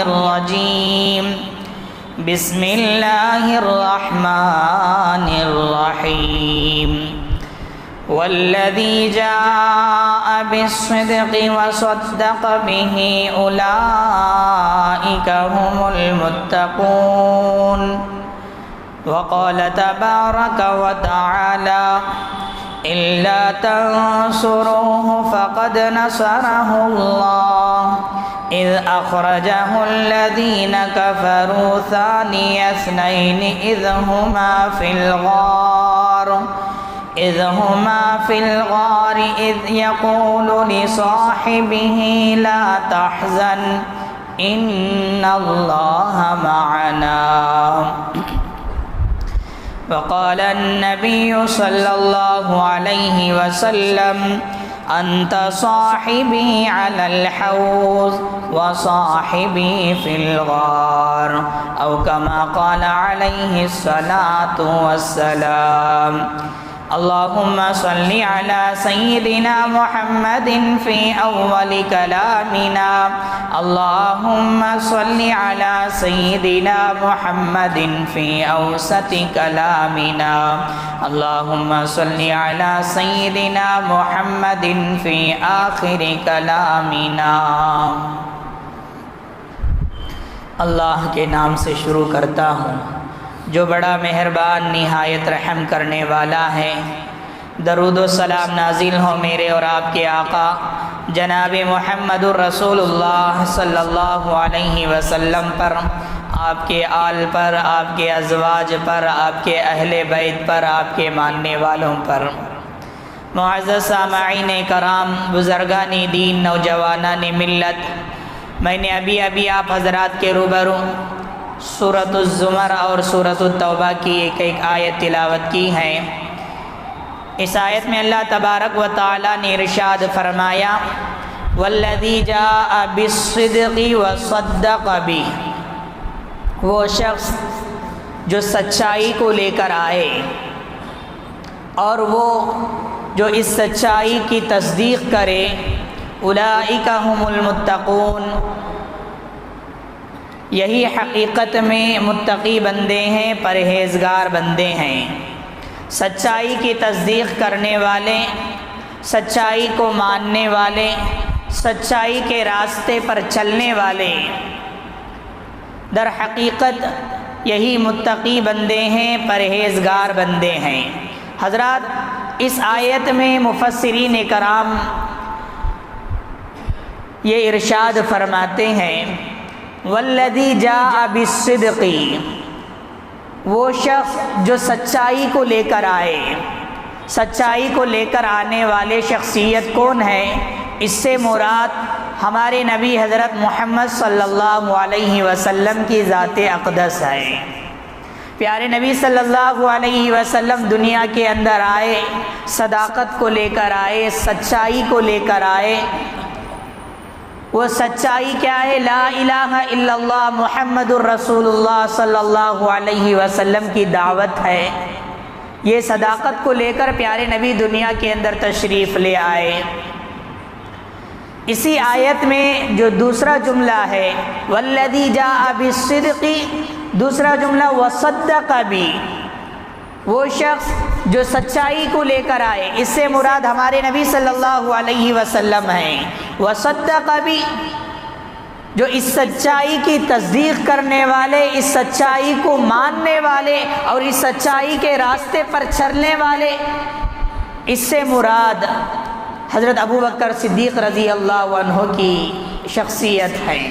الرجيم بسم الله الرحمن الرحيم والذي جاء بالصدق وصدق به أولئك هم المتقون وقال تبارك وتعالى إلا تنصروه فقد نصره الله إذ أخرجه الذين كفروا ثاني اثنين إذ هما في الغار إذ يقول لصاحبه لا تحزن إن الله معنا وقال النبي صلى الله عليه وسلم أنت صاحبي على الحوض وصاحبي في الغار أو كما قال عليه الصلاة والسلام اللهم صل على سيدنا محمد في أول كلامنا اللهم صل على سيدنا محمد في أوسط كلامنا اللهم صل على سيدنا محمد في آخر كلامنا اللہ کے نام سے شروع کرتا ہوں جو بڑا مہربان نہایت رحم کرنے والا ہے۔ درود و سلام نازل ہو میرے اور آپ کے آقا جناب محمد الرسول اللہ صلی اللہ علیہ وسلم پر، آپ کے آل پر، آپ کے ازواج پر، آپ کے اہل بیت پر، آپ کے ماننے والوں پر۔ معزز سامعین کرام، بزرگان دین، نوجوانان ملت، میں نے ابھی آپ حضرات کے روبرو سورۃ الزمر اور سورۃ التوبہ کی ایک آیت تلاوت کی ہے۔ اس آیت میں اللہ تبارک و تعالی نے ارشاد فرمایا والذی جاء بالصدق وصدق به، وہ شخص جو سچائی کو لے کر آئے اور وہ جو اس سچائی کی تصدیق کرے، اولئک هم المتقون، یہی حقیقت میں متقی بندے ہیں، پرہیزگار بندے ہیں۔ سچائی کی تصدیق کرنے والے، سچائی کو ماننے والے، سچائی کے راستے پر چلنے والے، در حقیقت یہی متقی بندے ہیں، پرہیزگار بندے ہیں۔ حضرات، اس آیت میں مفسرین کرام یہ ارشاد فرماتے ہیں والذی جاء بالصدق، وہ شخص جو سچائی کو لے کر آئے۔ سچائی کو لے کر آنے والے شخصیت کون ہے؟ اس سے مراد ہمارے نبی حضرت محمد صلی اللہ علیہ وسلم کی ذات اقدس ہے۔ پیارے نبی صلی اللہ علیہ وسلم دنیا کے اندر آئے، صداقت کو لے کر آئے، سچائی کو لے کر آئے۔ وہ سچائی کیا ہے؟ لا الہ الا اللہ محمد الرسول اللہ صلی اللہ علیہ وسلم کی دعوت ہے۔ یہ صداقت کو لے کر پیارے نبی دنیا کے اندر تشریف لے آئے۔ اسی آیت میں جو دوسرا جملہ ہے والذی جاء بالصدق، دوسرا جملہ وصدق بھی، وہ شخص جو سچائی کو لے کر آئے، اس سے مراد ہمارے نبی صلی اللہ علیہ وسلم ہیں۔ وصدق بھی، جو اس سچائی کی تصدیق کرنے والے، اس سچائی کو ماننے والے اور اس سچائی کے راستے پر چلنے والے، اس سے مراد حضرت ابوبکر صدیق رضی اللہ عنہ کی شخصیت ہے۔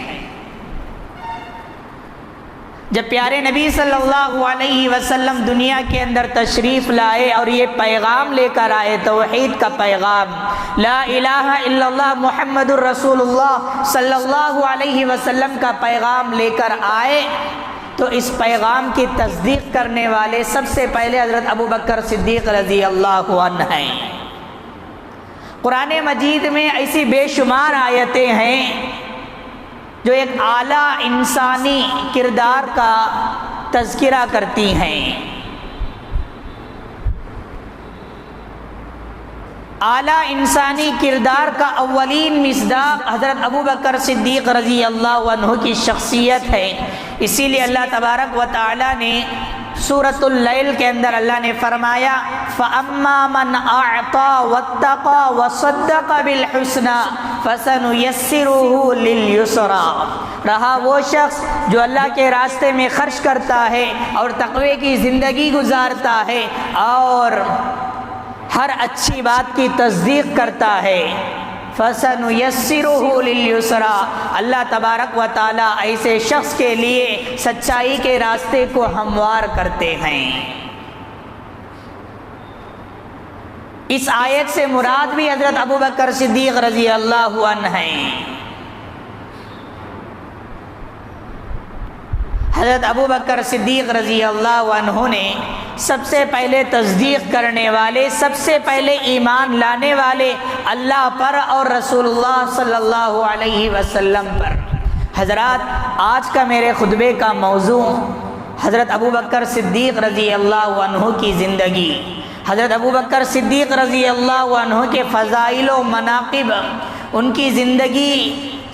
جب پیارے نبی صلی اللہ علیہ وسلم دنیا کے اندر تشریف لائے اور یہ پیغام لے کر آئے، توحید کا پیغام، لا الہ الا اللہ محمد الرسول اللہ صلی اللہ علیہ وسلم کا پیغام لے کر آئے، تو اس پیغام کی تصدیق کرنے والے سب سے پہلے حضرت ابوبکر صدیق رضی اللہ عنہ ہیں۔ قرآن مجید میں ایسی بے شمار آیتیں ہیں جو ایک اعلیٰ انسانی کردار کا تذکرہ کرتی ہیں۔ اعلیٰ انسانی کردار کا اولین مصداق حضرت ابو بکر صدیق رضی اللہ عنہ کی شخصیت ہے۔ اسی لیے اللہ تبارک و تعالی نے سورۃ اللیل کے اندر اللہ نے فرمایا فَأَمَّا مَنْ أَعْطَى وَاتَّقَى وَصَدَّقَ بِالْحُسْنَى فَسَنُيَسِّرُهُ لِلْيُسْرَى، رہا وہ شخص جو اللہ کے راستے میں خرچ کرتا ہے اور تقوی کی زندگی گزارتا ہے اور ہر اچھی بات کی تصدیق کرتا ہے، فَسَنُيَسِّرُهُ لِلْيُسْرَى، اللہ تبارک و تعالی ایسے شخص کے لیے سچائی کے راستے کو ہموار کرتے ہیں۔ اس آیت سے مراد بھی حضرت ابو بکر صدیق رضی اللہ عنہ ہیں۔ حضرت ابو بکر صدیق رضی اللہ عنہ نے سب سے پہلے تصدیق کرنے والے، سب سے پہلے ایمان لانے والے اللہ پر اور رسول اللہ صلی اللہ علیہ وسلم پر۔ حضرات، آج کا میرے خطبے کا موضوع حضرت ابو بکر صدیق رضی اللہ عنہ کی زندگی، حضرت ابو بکر صدیق رضی اللہ عنہ کے فضائل و مناقب، ان کی زندگی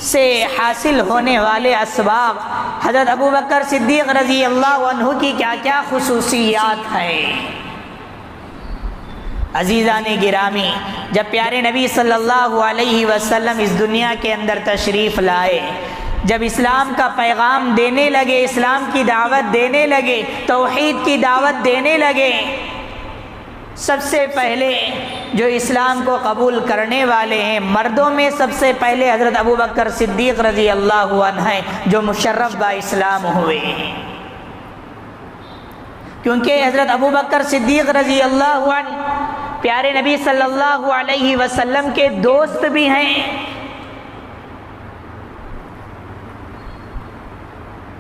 سے حاصل ہونے والے اسباب، حضرت ابو بکر صدیق رضی اللہ عنہ کی کیا کیا خصوصیات ہیں۔ عزیزان گرامی، جب پیارے نبی صلی اللہ علیہ وسلم اس دنیا کے اندر تشریف لائے، جب اسلام کا پیغام دینے لگے، اسلام کی دعوت دینے لگے، توحید کی دعوت دینے لگے، سب سے پہلے جو اسلام کو قبول کرنے والے ہیں مردوں میں سب سے پہلے حضرت ابو بکر صدیق رضی اللہ عنہ ہیں، جو مشرف با اسلام ہوئے ہیں، کیونکہ حضرت ابو بکر صدیق رضی اللہ عنہ پیارے نبی صلی اللہ علیہ وسلم کے دوست بھی ہیں۔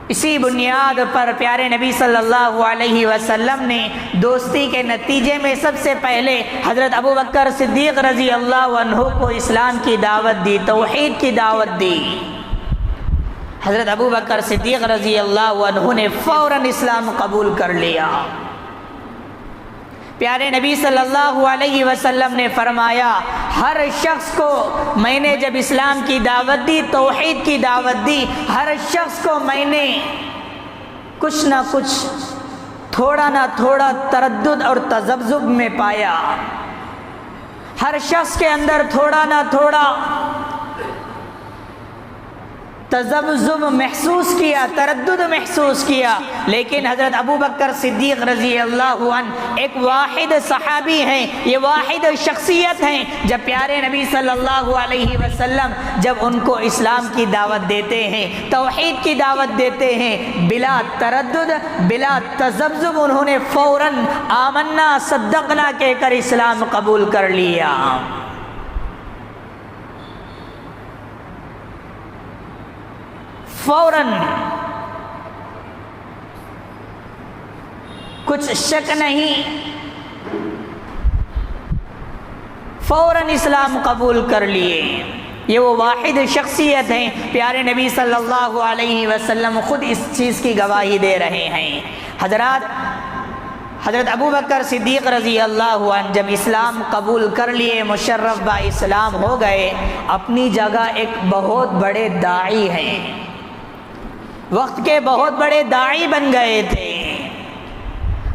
اسی بنیاد پر پیارے نبی صلی اللہ علیہ وسلم نے دوستی کے نتیجے میں سب سے پہلے حضرت ابو بکر صدیق رضی اللہ عنہ کو اسلام کی دعوت دی، توحید کی دعوت دی۔ حضرت ابو بکر صدیق رضی اللہ عنہ نے فوراً اسلام قبول کر لیا۔ پیارے نبی صلی اللہ علیہ وسلم نے فرمایا، ہر شخص کو میں نے جب اسلام کی دعوت دی، توحید کی دعوت دی، ہر شخص کو میں نے کچھ نہ کچھ، تھوڑا نہ تھوڑا تردد اور تذبذب میں پایا، ہر شخص کے اندر تھوڑا نہ تھوڑا تذبذب محسوس کیا، تردد محسوس کیا، لیکن حضرت ابو بکر صدیق رضی اللہ عنہ ایک واحد صحابی ہیں، یہ واحد شخصیت ہیں، جب پیارے نبی صلی اللہ علیہ وسلم جب ان کو اسلام کی دعوت دیتے ہیں، توحید کی دعوت دیتے ہیں، بلا تردد، بلا تذبذب انہوں نے فوراً آمنا صدقنا کہہ کر اسلام قبول کر لیا۔ فوراً، کچھ شک نہیں، فوراً اسلام قبول کر لیے۔ یہ وہ واحد شخصیت ہیں، پیارے نبی صلی اللہ علیہ وسلم خود اس چیز کی گواہی دے رہے ہیں۔ حضرات، حضرت ابو بکر صدیق رضی اللہ عنہ جب اسلام قبول کر لیے، مشرف با اسلام ہو گئے، اپنی جگہ ایک بہت بڑے داعی ہیں، وقت کے بہت بڑے داعی بن گئے تھے۔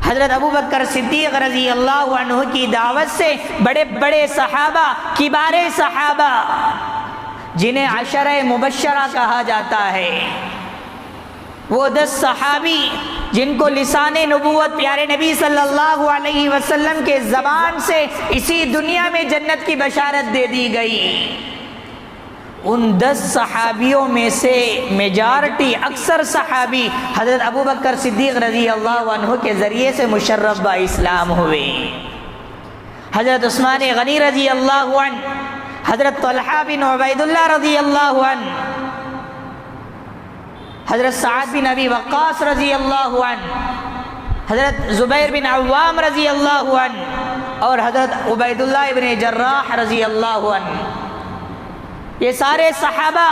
حضرت ابو بکر صدیق رضی اللہ عنہ کی دعوت سے بڑے بڑے صحابہ، کبار صحابہ، جنہیں عشرہ مبشرہ کہا جاتا ہے، وہ 10 صحابی جن کو لسان نبوت پیارے نبی صلی اللہ علیہ وسلم کے زبان سے اسی دنیا میں جنت کی بشارت دے دی گئی، ان 10 صحابیوں میں سے میجارٹی، اکثر صحابی حضرت ابو بکر صدیق رضی اللہ عنہ کے ذریعے سے مشرف با اسلام ہوئے۔ حضرت عثمان غنی رضی اللہ عنہ، حضرت طلحہ بن عبید اللہ رضی اللہ عنہ، حضرت سعد بن ابی وقاص رضی اللہ عنہ، حضرت زبیر بن عوام رضی اللہ عنہ، اور حضرت عبید اللہ بن جراح رضی اللہ عنہ، یہ سارے صحابہ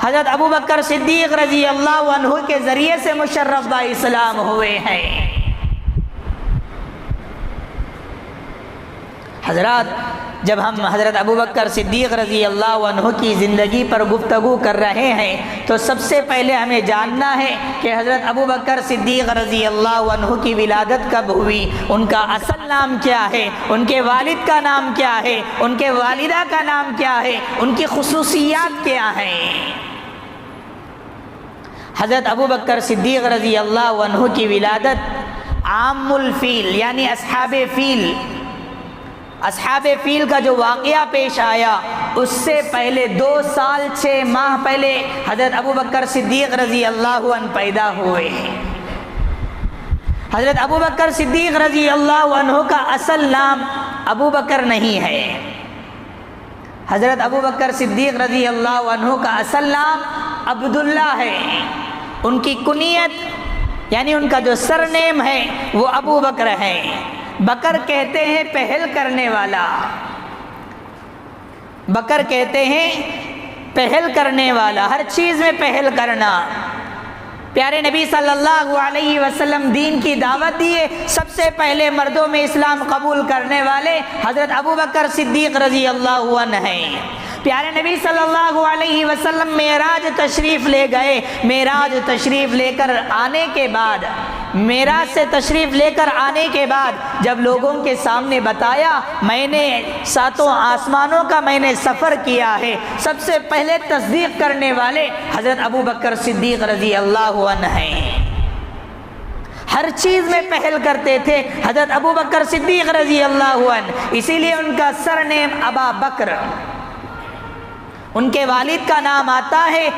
حضرت ابو بکر صدیق رضی اللہ عنہ کے ذریعے سے مشرف با اسلام ہوئے ہیں۔ حضرات، جب ہم حضرت ابوبکر صدیق رضی اللہ عنہ کی زندگی پر گفتگو کر رہے ہیں تو سب سے پہلے ہمیں جاننا ہے کہ حضرت ابوبکر صدیق رضی اللہ عنہ کی ولادت کب ہوئی، ان کا اصل نام کیا ہے، ان کے والد کا نام کیا ہے، ان کے والدہ کا نام کیا ہے، ان کی خصوصیات کیا ہیں۔ حضرت ابوبکر صدیق رضی اللہ عنہ کی ولادت عام الفیل یعنی اصحاب فیل کا جو واقعہ پیش آیا اس سے پہلے 2 سال 6 ماہ پہلے حضرت ابوبکر صدیق رضی اللہ عنہ پیدا ہوئے ہیں۔ حضرت ابوبکر صدیق رضی اللہ عنہ کا اصل نام ابوبکر نہیں ہے، حضرت ابوبکر صدیق رضی اللہ عنہ کا اصل نام عبداللہ ہے۔ ان کی کنیت یعنی ان کا جو سر نیم ہے وہ ابو بکر ہے۔ بکر کہتے ہیں پہل کرنے والا، بکر کہتے ہیں پہل کرنے والا، ہر چیز میں پہل کرنا۔ پیارے نبی صلی اللہ علیہ وسلم دین کی دعوت دیے، سب سے پہلے مردوں میں اسلام قبول کرنے والے حضرت ابوبکر صدیق رضی اللہ عنہ ہیں۔ پیارے نبی صلی اللہ علیہ وسلم معراج تشریف لے گئے، معراج سے تشریف لے کر آنے کے بعد جب لوگوں کے سامنے بتایا میں نے 7 آسمانوں کا میں نے سفر کیا ہے، سب سے پہلے تصدیق کرنے والے حضرت ابوبکر صدیق رضی اللہ عنہ ہیں۔ ہر چیز میں پہل کرتے تھے حضرت ابوبکر صدیق رضی اللہ عنہ، اسی لیے ان کا سر نیم ابا بکر۔ ان کے والد کا نام آتا ہے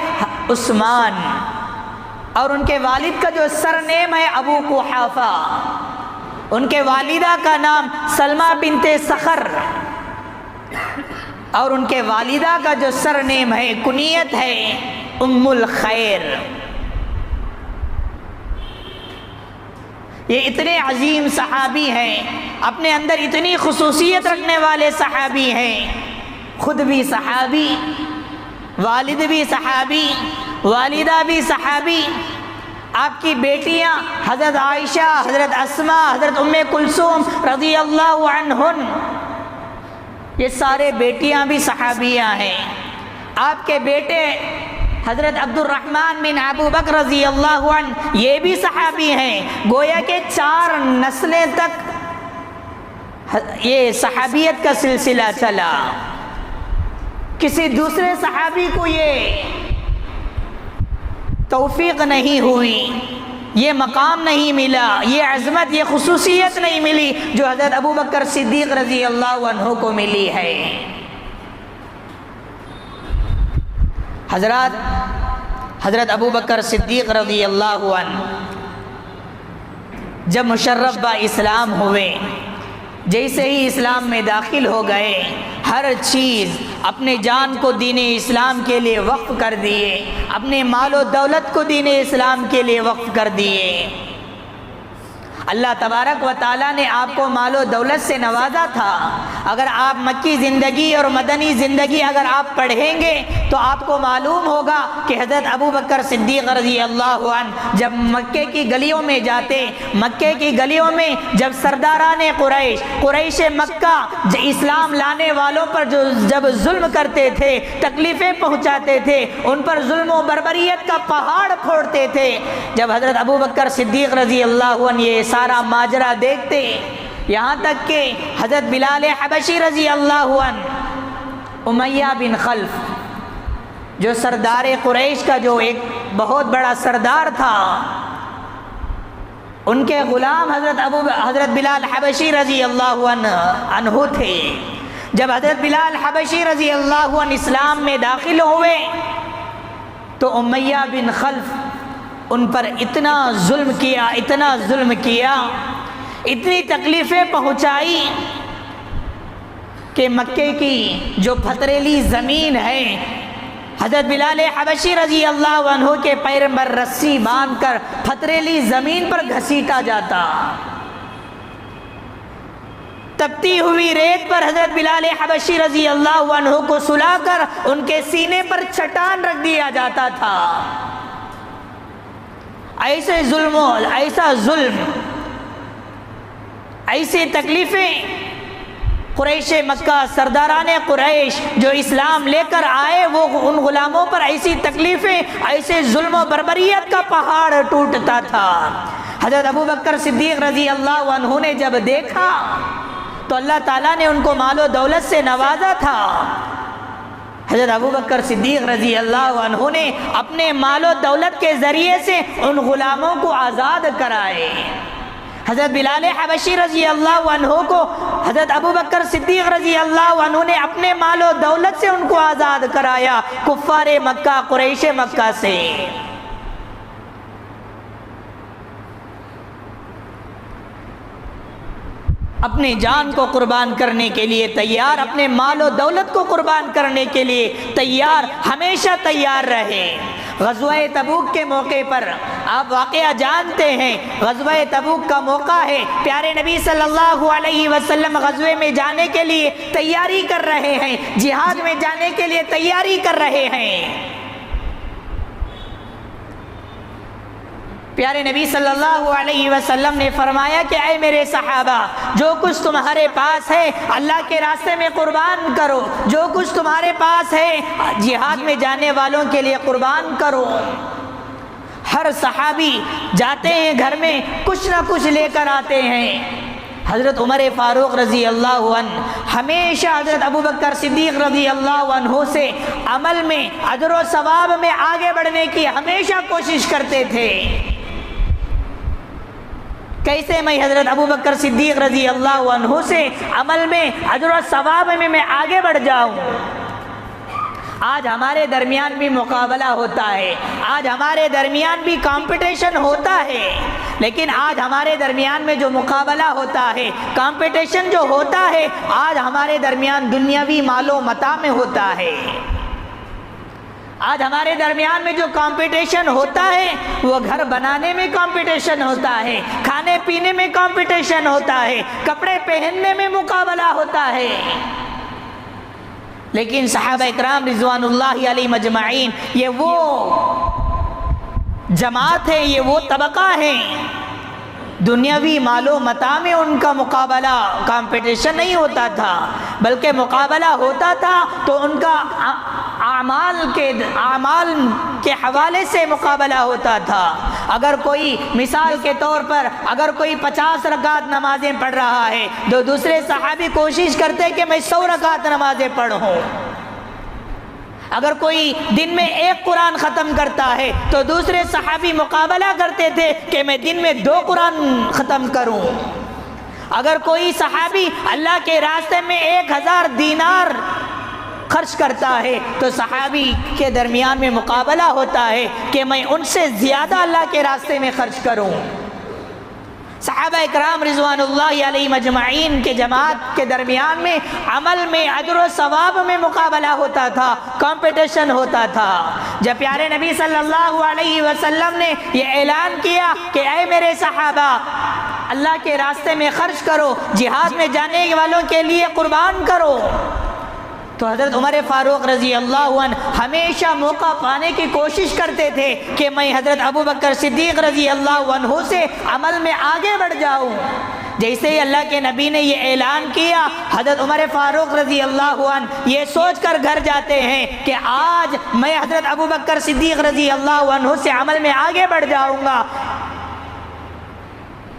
عثمان، اور ان کے والد کا جو سر نیم ہے ابو قحافہ۔ ان کے والدہ کا نام سلمہ بنت صخر، اور ان کے والدہ کا جو سر نیم ہے کنیت ہے ام الخیر۔ یہ اتنے عظیم صحابی ہیں، اپنے اندر اتنی خصوصیت رکھنے والے صحابی ہیں، خود بھی صحابی، والد بھی صحابی، والدہ بھی صحابی۔ آپ کی بیٹیاں حضرت عائشہ، حضرت اسماء، حضرت ام کلثوم رضی اللہ عنہن، یہ سارے بیٹیاں بھی صحابیاں ہیں۔ آپ کے بیٹے حضرت عبد الرحمن بن ابو بکر رضی اللہ عنہ یہ بھی صحابی ہیں۔ گویا کہ 4 نسلیں تک یہ صحابیت کا سلسلہ چلا۔ کسی دوسرے صحابی کو یہ توفیق نہیں ہوئی، یہ مقام نہیں ملا، یہ عظمت، یہ خصوصیت نہیں ملی جو حضرت ابوبکر صدیق رضی اللہ عنہ کو ملی ہے۔ حضرت ابوبکر صدیق رضی اللہ عنہ جب مشرف با اسلام ہوئے، جیسے ہی اسلام میں داخل ہو گئے، ہر چیز اپنے جان کو دین اسلام کے لیے وقف کر دیے، اپنے مال و دولت کو دین اسلام کے لیے وقف کر دیے۔ اللہ تبارک و تعالیٰ نے آپ کو مال و دولت سے نوازا تھا۔ اگر آپ مکی زندگی اور مدنی زندگی اگر آپ پڑھیں گے تو آپ کو معلوم ہوگا کہ حضرت ابوبکر صدیق رضی اللہ عنہ جب مکے کی گلیوں میں جاتے، مکے کی گلیوں میں جب سرداران قریش مکہ اسلام لانے والوں پر جب ظلم کرتے تھے، تکلیفیں پہنچاتے تھے، ان پر ظلم و بربریت کا پہاڑ پھوڑتے تھے، جب حضرت ابوبکر صدیق رضی اللہ عنہ یہ سارا ماجرا دیکھتے، یہاں تک کہ حضرت بلال حبشی رضی اللہ عنہ، امیہ بن خلف جو سردار قریش کا جو ایک بہت بڑا سردار تھا، ان کے غلام حضرت بلال حبشی رضی اللہ عنہ تھے۔ جب حضرت بلال حبشی رضی اللہ عنہ اسلام میں داخل ہوئے تو امیہ بن خلف ان پر اتنا ظلم کیا، اتنی تکلیفیں پہنچائی کہ مکے کی جو پتریلی زمین ہے، حضرت بلال حبشی رضی اللہ عنہ کے پیر پر رسی باندھ کر پتریلی زمین پر گھسیٹا جاتا۔ تپتی ہوئی ریت پر حضرت بلال حبشی رضی اللہ عنہ کو سلا کر ان کے سینے پر چٹان رکھ دیا جاتا تھا۔ ایسا ظلم، ایسی تکلیفیں قریش مکہ، سرداران قریش جو اسلام لے کر آئے، وہ ان غلاموں پر ایسی تکلیفیں، ایسے ظلم و بربریت کا پہاڑ ٹوٹتا تھا۔ حضرت ابوبکر صدیق رضی اللہ عنہ نے جب دیکھا تو اللہ تعالیٰ نے ان کو مال و دولت سے نوازا تھا۔ حضرت ابوبکر صدیق رضی اللہ عنہ نے اپنے مال و دولت کے ذریعے سے ان غلاموں کو آزاد کرائے۔ حضرت بلال حبشی رضی اللہ عنہ کو حضرت ابوبکر صدیق رضی اللہ عنہ نے اپنے مال و دولت سے ان کو آزاد کرایا کفار مکہ، قریش مکہ سے۔ اپنے جان کو قربان کرنے کے لیے تیار، اپنے مال و دولت کو قربان کرنے کے لیے تیار، ہمیشہ تیار رہے۔ غزوہ تبوک کے موقع پر آپ واقعہ جانتے ہیں، غزوہ تبوک کا موقع ہے، پیارے نبی صلی اللہ علیہ وسلم غزوے میں جانے کے لیے تیاری کر رہے ہیں، جہاد میں جانے کے لیے تیاری کر رہے ہیں۔ پیارے نبی صلی اللہ علیہ وسلم نے فرمایا کہ اے میرے صحابہ، جو کچھ تمہارے پاس ہے اللہ کے راستے میں قربان کرو، جو کچھ تمہارے پاس ہے جہاد میں جانے والوں کے لیے قربان کرو۔ ہر صحابی جاتے ہیں گھر میں کچھ نہ کچھ لے کر آتے ہیں۔ حضرت عمر فاروق رضی اللہ عنہ ہمیشہ حضرت ابوبکر صدیق رضی اللہ عنہ سے عمل میں، اجر و ثواب میں آگے بڑھنے کی ہمیشہ کوشش کرتے تھے۔ کیسے میں حضرت ابوبکر صدیق رضی اللہ عنہ سے عمل میں، اجر و ثواب میں آگے بڑھ جاؤں۔ آج ہمارے درمیان بھی مقابلہ ہوتا ہے، آج ہمارے درمیان بھی کمپٹیشن ہوتا ہے، لیکن آج ہمارے درمیان میں جو مقابلہ ہوتا ہے، کمپٹیشن جو ہوتا ہے، آج ہمارے درمیان دنیاوی مال و متاع میں ہوتا ہے۔ آج ہمارے درمیان میں جو کمپٹیشن ہوتا ہے وہ گھر بنانے میں کمپٹیشن ہوتا ہے، کھانے پینے میں کمپٹیشن ہوتا ہے، کپڑے پہننے میں مقابلہ ہوتا ہے۔ لیکن صحابہ اکرام رضوان اللہ علیہ مجمعین یہ وہ جماعت ہے، یہ وہ طبقہ ہے، دنیاوی مال و متاع میں ان کا مقابلہ، کمپٹیشن نہیں ہوتا تھا، بلکہ مقابلہ ہوتا تھا تو ان کا اعمال کے حوالے سے مقابلہ ہوتا تھا۔ اگر کوئی مثال کے طور پر اگر کوئی 50 رکعت نمازیں پڑھ رہا ہے تو دوسرے صحابی کوشش کرتے کہ میں 100 رکعت نمازیں پڑھوں۔ اگر کوئی دن میں 1 قرآن ختم کرتا ہے تو دوسرے صحابی مقابلہ کرتے تھے کہ میں دن میں 2 قرآن ختم کروں۔ اگر کوئی صحابی اللہ کے راستے میں 1000 دینار خرچ کرتا ہے تو صحابی کے درمیان میں مقابلہ ہوتا ہے کہ میں ان سے زیادہ اللہ کے راستے میں خرچ کروں۔ صحابہ اکرام رضوان اللہ علیہ مجمعین کے جماعت کے درمیان میں عمل میں، اجر و ثواب میں مقابلہ ہوتا تھا، کمپٹیشن ہوتا تھا۔ جب پیارے نبی صلی اللہ علیہ وسلم نے یہ اعلان کیا کہ اے میرے صحابہ، اللہ کے راستے میں خرچ کرو، جہاد میں جانے والوں کے لیے قربان کرو، تو حضرت عمر فاروق رضی اللہ عنہ ہمیشہ موقع پانے کی کوشش کرتے تھے کہ میں حضرت ابوبکر صدیق رضی اللہ عنہ سے عمل میں آگے بڑھ جاؤں۔ جیسے ہی اللہ کے نبی نے یہ اعلان کیا، حضرت عمر فاروق رضی اللہ عنہ یہ سوچ کر گھر جاتے ہیں کہ آج میں حضرت ابوبکر صدیق رضی اللہ عنہ سے عمل میں آگے بڑھ جاؤں گا۔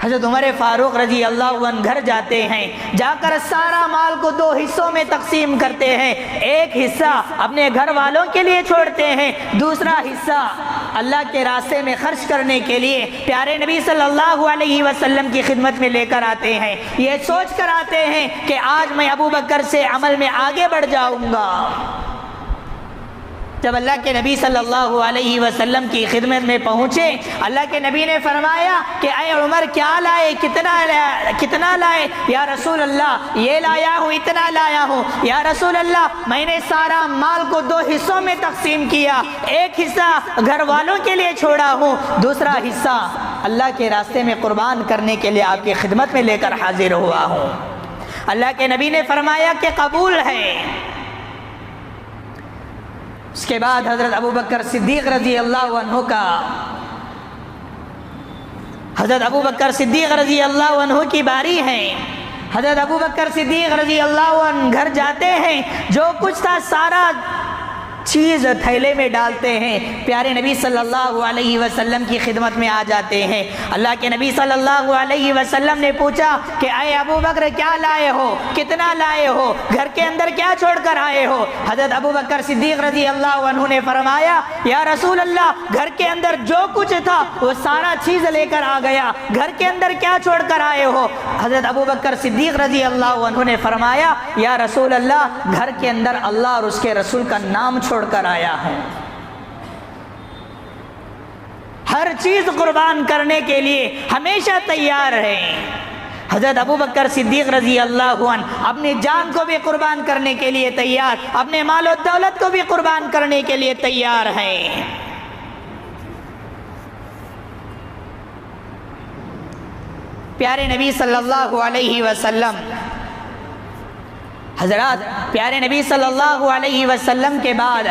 حضرت عمر فاروق رضی اللہ عنہ گھر جاتے ہیں، جا کر سارا مال کو 2 حصوں میں تقسیم کرتے ہیں۔ ایک حصہ اپنے گھر والوں کے لیے چھوڑتے ہیں، دوسرا حصہ اللہ کے راستے میں خرچ کرنے کے لیے پیارے نبی صلی اللہ علیہ وسلم کی خدمت میں لے کر آتے ہیں۔ یہ سوچ کر آتے ہیں کہ آج میں ابوبکر سے عمل میں آگے بڑھ جاؤں گا۔ جب اللہ کے نبی صلی اللہ علیہ وسلم کی خدمت میں پہنچے، اللہ کے نبی نے فرمایا کہ اے عمر کیا لائے، کتنا لائے؟ یا رسول اللہ یہ لایا ہوں، اتنا لایا ہوں۔ یا رسول اللہ میں نے سارا مال کو 2 حصوں میں تقسیم کیا، ایک حصہ گھر والوں کے لیے چھوڑا ہوں، دوسرا حصہ اللہ کے راستے میں قربان کرنے کے لیے آپ کی خدمت میں لے کر حاضر ہوا ہوں۔ اللہ کے نبی نے فرمایا کہ قبول ہے۔ اس کے بعد حضرت ابوبکر صدیق رضی اللہ عنہ کا حضرت ابوبکر صدیق رضی اللہ عنہ کی باری ہے۔ حضرت ابو بکر صدیق رضی اللہ عنہ گھر جاتے ہیں، جو کچھ تھا سارا چیز تھیلے میں ڈالتے ہیں، پیارے نبی صلی اللہ علیہ وسلم کی خدمت میں آ جاتے ہیں۔ اللہ کے نبی صلی اللہ علیہ وسلم نے پوچھا کہ اے ابو بکر کیا لائے ہو، کتنا لائے ہو، گھر کے اندر کیا چھوڑ کر آئے ہو؟ حضرت ابو بکر صدیق رضی اللہ عنہ نے فرمایا یا رسول اللہ گھر کے اندر جو کچھ تھا وہ سارا چیز لے کر آ گیا، گھر کے اندر کیا چھوڑ کر آئے ہو؟ حضرت ابو بکر صدیق رضی اللہ عنہ نے فرمایا یا رسول اللہ گھر کے اندر اللہ اور اس کے رسول کا نام چھوڑ کر آیا ہوں۔ ہر چیز قربان کرنے کے لیے ہمیشہ تیار ہے۔ حضرت ابو بکر صدیق رضی اللہ عنہ اپنی جان کو بھی قربان کرنے کے لیے تیار، اپنے مال و دولت کو بھی قربان کرنے کے لیے تیار ہیں۔ پیارے نبی صلی اللہ علیہ وسلم، حضرات پیارے نبی صلی اللہ علیہ وسلم کے بعد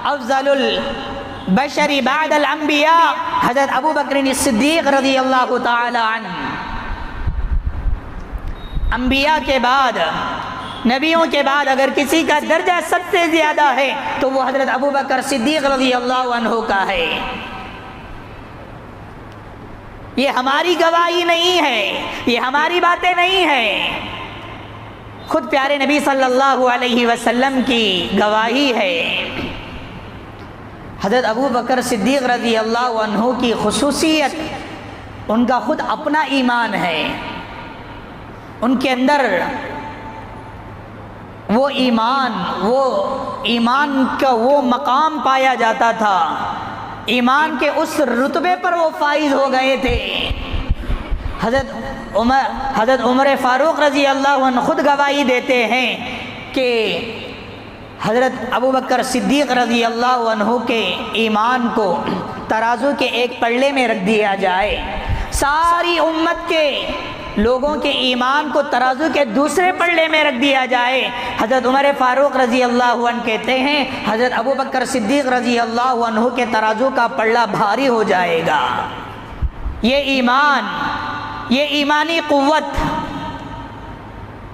افضل البشر بعد الانبیاء حضرت ابو بکر صدیق رضی اللہ تعالی عنہ، انبیاء کے بعد، نبیوں کے بعد اگر کسی کا درجہ سب سے زیادہ ہے تو وہ حضرت ابو بکر صدیق رضی اللہ عنہ کا ہے۔ یہ ہماری گواہی نہیں ہے، یہ ہماری باتیں نہیں ہیں، خود پیارے نبی صلی اللہ علیہ وسلم کی گواہی ہے۔ حضرت ابو بکر صدیق رضی اللہ عنہ کی خصوصیت ان کا خود اپنا ایمان ہے، ان کے اندر وہ ایمان کا وہ مقام پایا جاتا تھا، ایمان کے اس رتبے پر وہ فائز ہو گئے تھے۔ حضرت عمر فاروق رضی اللہ عنہ خود گواہی دیتے ہیں کہ حضرت ابو بکر صدیق رضی اللہ عنہ کے ایمان کو ترازو کے ایک پلڑے میں رکھ دیا جائے، ساری امت کے لوگوں کے ایمان کو ترازو کے دوسرے پلڑے میں رکھ دیا جائے، حضرت عمر فاروق رضی اللہ عنہ کہتے ہیں حضرت ابو بکر صدیق رضی اللہ عنہ کے ترازو کا پلڑا بھاری ہو جائے گا۔ یہ ایمان، یہ ایمانی قوت،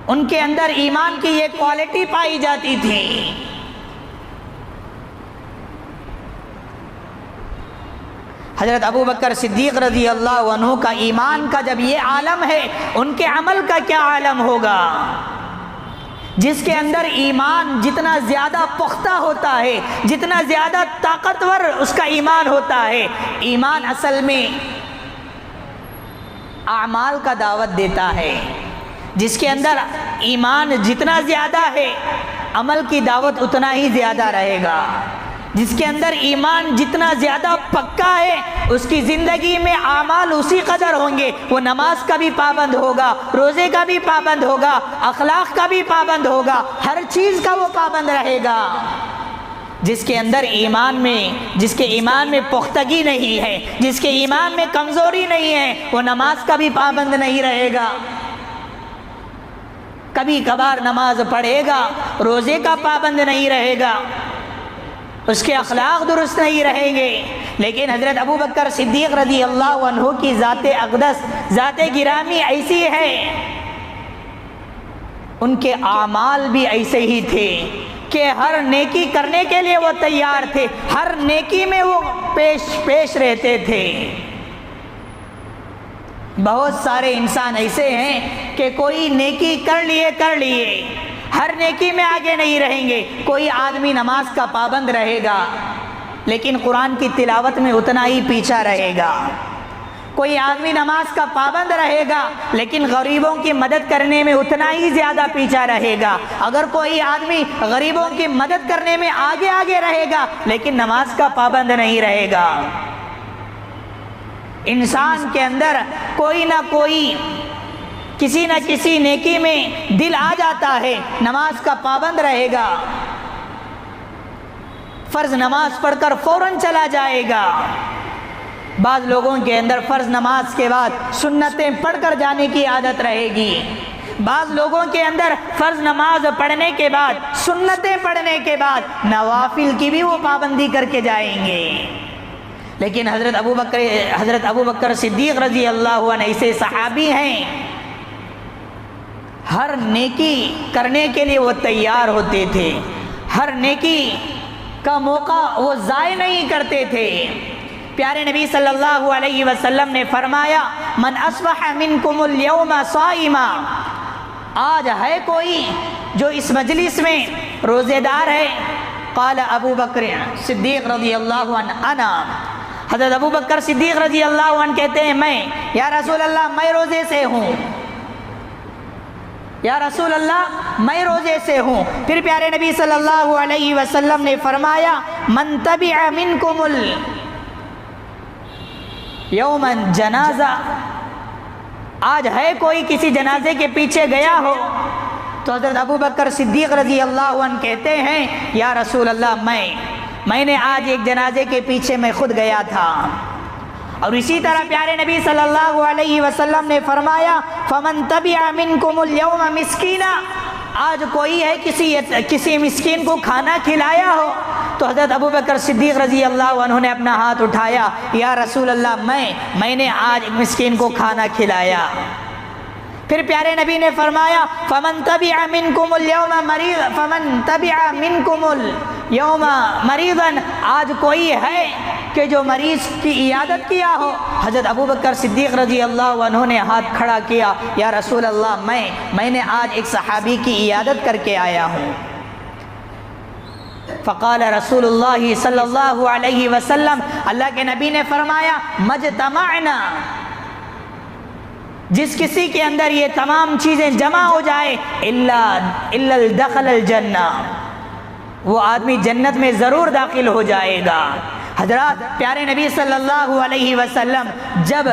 ان کے اندر ایمان کی یہ کوالٹی پائی جاتی تھی۔ حضرت ابو بکر صدیق رضی اللہ عنہ کا ایمان کا جب یہ عالم ہے، ان کے عمل کا کیا عالم ہوگا؟ جس کے اندر ایمان جتنا زیادہ پختہ ہوتا ہے، جتنا زیادہ طاقتور اس کا ایمان ہوتا ہے، ایمان اصل میں اعمال کا دعوت دیتا ہے۔ جس کے اندر ایمان جتنا زیادہ ہے، عمل کی دعوت اتنا ہی زیادہ رہے گا۔ جس کے اندر ایمان جتنا زیادہ پکا ہے، اس کی زندگی میں اعمال اسی قدر ہوں گے، وہ نماز کا بھی پابند ہوگا، روزے کا بھی پابند ہوگا، اخلاق کا بھی پابند ہوگا، ہر چیز کا وہ پابند رہے گا۔ جس کے اندر جس کے ایمان میں پختگی نہیں ہے، جس کے ایمان میں کمزوری نہیں ہے، وہ نماز کا بھی پابند نہیں رہے گا، کبھی کبھار نماز پڑھے گا، روزے کا پابند نہیں رہے گا، اس کے اخلاق درست نہیں رہیں گے۔ لیکن حضرت ابو بکر صدیق رضی اللہ عنہ کی ذات اقدس، ذات گرامی ایسی ہے، ان کے اعمال بھی ایسے ہی تھے کہ ہر نیکی کرنے کے لیے وہ تیار تھے، ہر نیکی میں وہ پیش رہتے تھے۔ بہت سارے انسان ایسے ہیں کہ کوئی نیکی کر لیے، ہر نیکی میں آگے نہیں رہیں گے۔ کوئی آدمی نماز کا پابند رہے گا لیکن قرآن کی تلاوت میں اتنا ہی پیچھا رہے گا، کوئی آدمی نماز کا پابند رہے گا لیکن غریبوں کی مدد کرنے میں اتنا ہی زیادہ پیچھا رہے گا۔ اگر کوئی آدمی غریبوں کی مدد کرنے میں آگے رہے گا لیکن نماز کا پابند نہیں رہے گا۔ انسان کے اندر کوئی نہ کوئی کسی نہ کسی نیکی میں دل آ جاتا ہے، نماز کا پابند رہے گا، فرض نماز پڑھ کر فوراً چلا جائے گا۔ بعض لوگوں کے اندر فرض نماز کے بعد سنتیں پڑھ کر جانے کی عادت رہے گی، بعض لوگوں کے اندر فرض نماز پڑھنے کے بعد، سنتیں پڑھنے کے بعد نوافل کی بھی وہ پابندی کر کے جائیں گے۔ لیکن حضرت ابو بکر صدیق رضی اللہ عنہ ایسے صحابی ہیں ہر نیکی کرنے کے لیے وہ تیار ہوتے تھے، ہر نیکی کا موقع وہ ضائع نہیں کرتے تھے۔ پیارے نبی صلی اللہ علیہ وسلم نے فرمایا من اصبح منکم اليوم صائما، آج ہے کوئی جو اس مجلس میں روزے دار ہے؟ قال ابو بکر صدیق رضی اللہ عنہ انا، حضرت ابو بکر صدیق رضی اللہ عنہ کہتے ہیں میں، یا رسول اللہ میں روزے سے ہوں، یا رسول اللہ میں روزے سے ہوں۔ پھر پیارے نبی صلی اللہ علیہ وسلم نے فرمایا من تبع منکم یوما جنازہ، آج ہے کوئی کسی جنازے کے پیچھے گیا ہو؟ تو حضرت ابو بکر صدیق رضی اللہ عنہ کہتے ہیں یا رسول اللہ میں نے آج ایک جنازے کے پیچھے میں خود گیا تھا۔ اور اسی طرح پیارے نبی صلی اللہ علیہ وسلم نے فرمایا فمن تبع منکم اليوم مسکینا، آج کوئی ہے کسی مسکین کو کھانا کھلایا ہو؟ تو حضرت ابو بکر صدیق رضی اللہ عنہ نے اپنا ہاتھ اٹھایا، یا رسول اللہ میں نے آج مسکین کو کھانا کھلایا۔ پھر پیارے نبی نے فرمایا فمن تبع منکم اليوم مریضا، آج کوئی ہے کہ جو مریض کی عیادت کیا ہو؟ حضرت ابو بکر صدیق رضی اللہ عنہ نے ہاتھ کھڑا کیا، یا رسول اللہ میں نے آج ایک صحابی کی عیادت کر کے آیا ہوں۔ فقال رسول اللہ صلی اللہ علیہ وسلم، اللہ کے نبی نے فرمایا مجتمعنا، جس کسی کے اندر یہ تمام چیزیں جمع ہو جائے الا دخل الجنہ، وہ آدمی جنت میں ضرور داخل ہو جائے گا۔ حضرات پیارے نبی صلی اللہ علیہ وسلم جب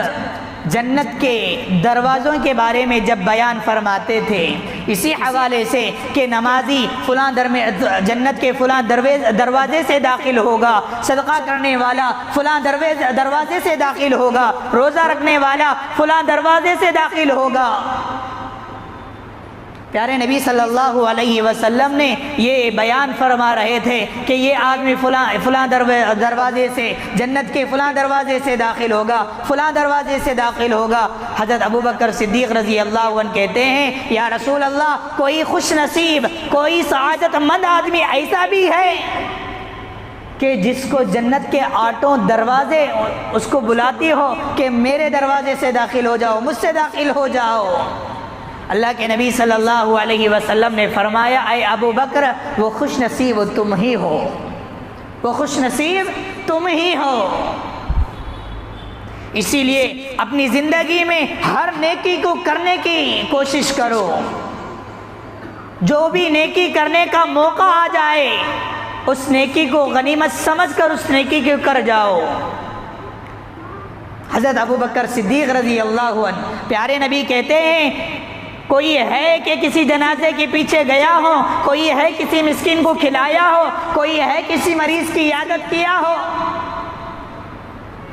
جنت کے دروازوں کے بارے میں جب بیان فرماتے تھے اسی حوالے سے کہ نمازی فلاں جنت کے فلاں دروازے سے داخل ہوگا، صدقہ کرنے والا فلاں دروازے سے داخل ہوگا، روزہ رکھنے والا فلاں دروازے سے داخل ہوگا۔ پیارے نبی صلی اللہ علیہ وسلم نے یہ بیان فرما رہے تھے کہ یہ آدمی فلاں دروازے سے، جنت کے فلاں دروازے سے داخل ہوگا، فلاں دروازے سے داخل ہوگا۔ حضرت ابو بکر صدیق رضی اللہ عنہ کہتے ہیں یا رسول اللہ کوئی خوش نصیب، کوئی سعادت مند آدمی ایسا بھی ہے کہ جس کو جنت کے آٹھوں دروازے اس کو بلاتی ہو کہ میرے دروازے سے داخل ہو جاؤ، مجھ سے داخل ہو جاؤ۔ اللہ کے نبی صلی اللہ علیہ وسلم نے فرمایا اے ابو بکر وہ خوش نصیب تم ہی ہو، وہ خوش نصیب تم ہی ہو۔ اسی لیے اپنی زندگی میں ہر نیکی کو کرنے کی کوشش کرو، جو بھی نیکی کرنے کا موقع آ جائے اس نیکی کو غنیمت سمجھ کر اس نیکی کو کر جاؤ۔ حضرت ابو بکر صدیق رضی اللہ عنہ پیارے نبی کہتے ہیں کوئی ہے کہ کسی جنازے کے پیچھے گیا ہو، کوئی ہے کسی مسکین کو کھلایا ہو، کوئی ہے کسی مریض کی عیادت کیا ہو،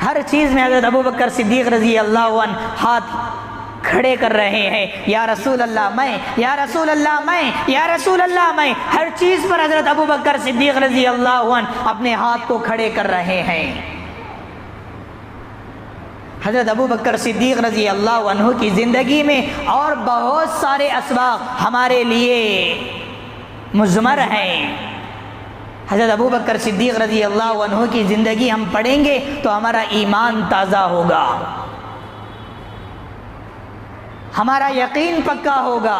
ہر چیز میں حضرت ابو بکر صدیق رضی اللہ عنہ ہاتھ کھڑے کر رہے ہیں، یا رسول اللہ میں، یا رسول اللہ میں، یا رسول اللہ میں، ہر چیز پر حضرت ابو بکر صدیق رضی اللہ عنہ اپنے ہاتھ کو کھڑے کر رہے ہیں۔ حضرت ابو بکر صدیق رضی اللہ عنہ کی زندگی میں اور بہت سارے اسباق ہمارے لیے مضمر ہیں۔ حضرت ابو بکر صدیق رضی اللہ عنہ کی زندگی ہم پڑھیں گے تو ہمارا ایمان تازہ ہوگا، ہمارا یقین پکا ہوگا۔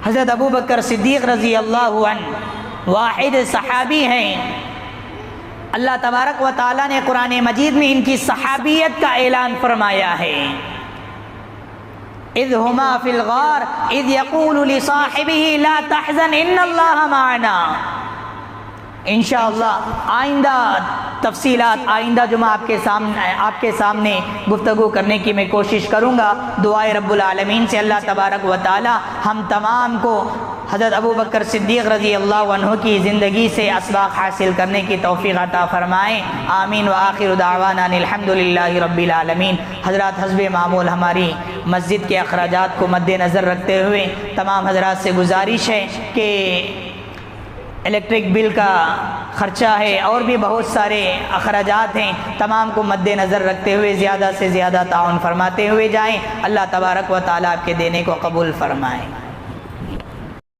حضرت ابو بکر صدیق رضی اللہ عنہ واحد صحابی ہیں، اللہ تبارک و تعالیٰ نے قرآن مجید میں ان کی صحابیت کا اعلان فرمایا ہے اذ ہما فی الغار اذ یقول لصاحبہ لا تحزن ان اللہ معنا۔ انشاءاللہ آئندہ تفصیلات آئندہ جمعہ آپ کے سامنے گفتگو کرنے کی میں کوشش کروں گا۔ دعائے رب العالمین سے اللہ تبارک و تعالی ہم تمام کو حضرت ابو بکر صدیق رضی اللہ عنہ کی زندگی سے اسباق حاصل کرنے کی توفیق عطا فرمائیں، آمین۔ وآخر دعوانا الحمدللہ رب العالمین۔ حضرات حسب معمول ہماری مسجد کے اخراجات کو مد نظر رکھتے ہوئے تمام حضرات سے گزارش ہے کہ الیکٹرک بل کا خرچہ ہے، اور بھی بہت سارے اخراجات ہیں، تمام کو مد نظر رکھتے ہوئے زیادہ سے زیادہ تعاون فرماتے ہوئے جائیں۔ اللہ تبارک و تعالیٰ آپ کے دینے کو قبول فرمائے۔